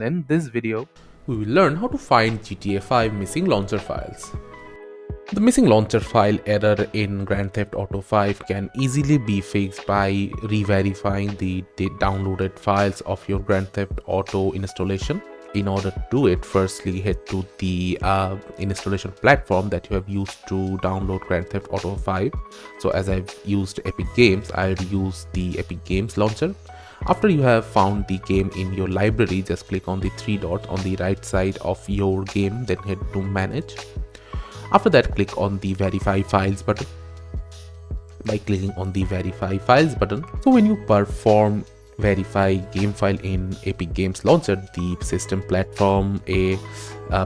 In this video, we will learn how to find GTA 5 missing launcher files. The missing launcher file error in Grand Theft Auto 5 can easily be fixed by re-verifying the downloaded files of your Grand Theft Auto installation. In order to do it, firstly head to the installation platform that you have used to download Grand Theft Auto 5. So as I've used Epic Games, I'll use the Epic Games launcher. After you have found the game in your library, just click on the three dots on the right side of your game, then head to manage. After that, click on the verify files button. By clicking on the verify files button, so when you perform verify game file in Epic Games launcher, the system platform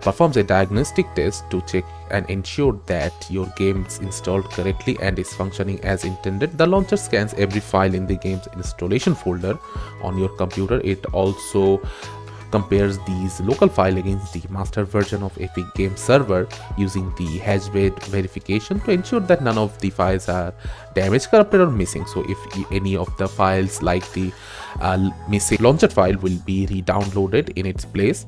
performs a diagnostic test to check and ensure that your game is installed correctly and is functioning as intended. The launcher scans every file in the game's installation folder on your computer. It also compares these local file against the master version of Epic Games server using the hash-based verification to ensure that none of the files are damaged, corrupted or missing. So if any of the files like the missing launcher file will be re-downloaded in its place,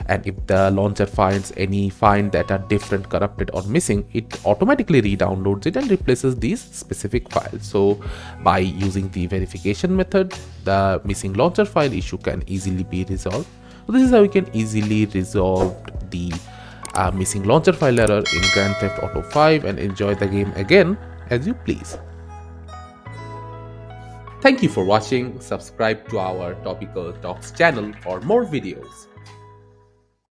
and if the launcher finds any find that are different, corrupted or missing, it automatically re-downloads it and replaces these specific files. So by using the verification method, the missing launcher file issue can easily be resolved. So this is how you can easily resolve the missing launcher file error in Grand Theft Auto 5 and enjoy the game again as you please. Thank you for watching. Subscribe to our Topical Talks channel for more videos.